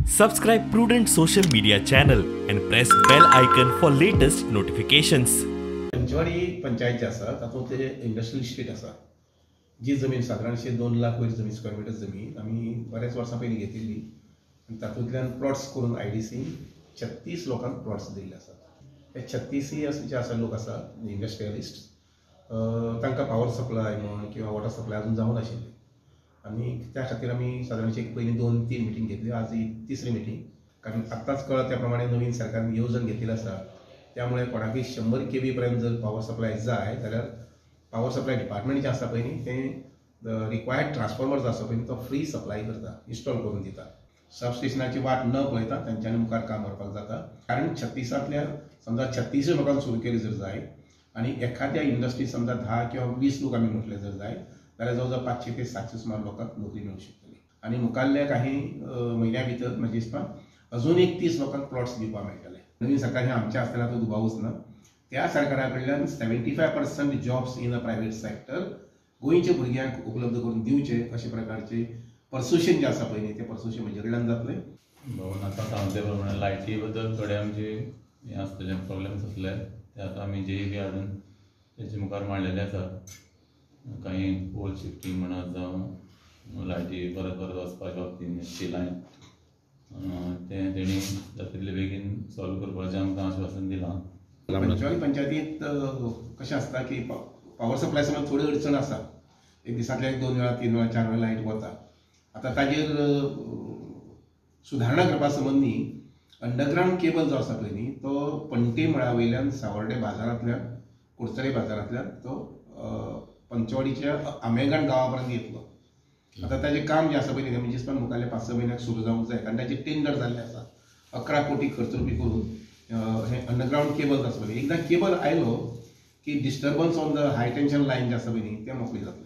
Subscribe Prudent social media channel and press bell icon for latest notifications. Panchwadi panchayat जे आसा तातूंत ते इंडस्ट्रियल इस्टेट आसा जी जमीन सादारणशे 2 लाख वयर जमीन स्क्वेअर मीटर जमीन आमी बऱ्याच वर्सां पयलीं घेतिल्ली आनी तातूंतल्यान प्लॉट्स करून आयडीसी 36 लोकांक प्लॉट्स दिल्ले आसात। हे 36 जे आसा लोक आसा इंडस्ट्रियलिस्ट तांकां पावर सप्लाय म्हण किंवा वॉटर सप्लाय अजून जावं नाशिल्ली आनी त्या खातीर आमी सादारणशे पयलीं 2-3 मिटींग घेतली। आज ही तिसरी मिटींग, कारण आत्ताच कळ्ळा त्या प्रमाणे नवीन सरकारान येवजण घेतिल्लें आसा, त्यामुळे कोणाकय 100 kV पर्यंत जर पावर सप्लाय जाय जाल्यार पावर सप्लाय डिपार्टमेंट जे आसा पळय न्ही तें रिक्वायर्ड ट्रान्सफॉर्मर जो आसा पळय तो फ्री सप्लाय करता, इन्स्टॉल करून दिता। सबस्टेशनाची वाट न पळयता तांच्यांनी मुखार काम करपाक जाता, कारण 36 समजा 36 लोकांक सुरू केली जर जाय आनी एखाद्या इंडस्ट्रीत समजा 10 किंवा 20 लोक आमी म्हटले जर जाय जाल्यार जवळ 500 ते 700 सुमार लोकांक नोकरी मेळूंक शकतली आनी मुखाल्ल्या काही म्हयन्या भितर म्हाज्या दिसता अजून एक 30 लोकांक प्लॉट्स दिवपाक मेळटले। नवीन सरकार हे आमच्या आसतना तो दुबावूच ना, त्या सरकारा कडल्यान 75% jobs in a private sector गोंयच्या भुरग्यांक उपलब्ध करून दिवचे अशा प्रकारचे पर्सुएशन जे आसा पळय न्ही ते पर्सुएशन म्हजे कडल्यान जातले। भवन आतां सांगले प्रमाणे लायटी बद्दल थोडे आमचे हे आसतले प्रॉब्लेम्स आसले ते आतां आमी JEB हाडून तेचे मुखार मांडलेले आसा। काही पोल शिफ्टिंग म्हणत जावं लायटी परत परत वचपाच्या बाबतींत ती लायन ते तेणी जातले बेगीन सॉल्व करपाचें आमकां आश्वासन दिलां। पंचवाडी पंचायतींत कशें आसता की पावर सप्लाय समज थोडी अडचण आसा, एक दिसांतल्या 2 वेळा 3 वेळा 4 वेळा लायट वता। आतां ताजेर सुदारणा करपा संबंद न्ही अंडरग्रावंड केबल जो आसा पळय न्ही तो पंटे मळा वयल्यान सावर्डे बाजारांतल्यान कुडचडे बाजारांतल्यान तो पंचवाडीच्या आमेगाण गांवा पर्यंत येतलो। आतां ताजें काम जें आसा पळय न्ही म्हणजे मुखाल्ल्या 5-6 म्हयन्याक सुरू जावंक जाय, कारण ताजें टेंडर जाल्लें आसा। 11 कोटी खर्च रुपी करून हे अंडरग्रावंड केबल आसा पळय, एकदां केबल आयलो की disturbance on the high tension line जे आसा पळय न्ही ते मोकळी जातले।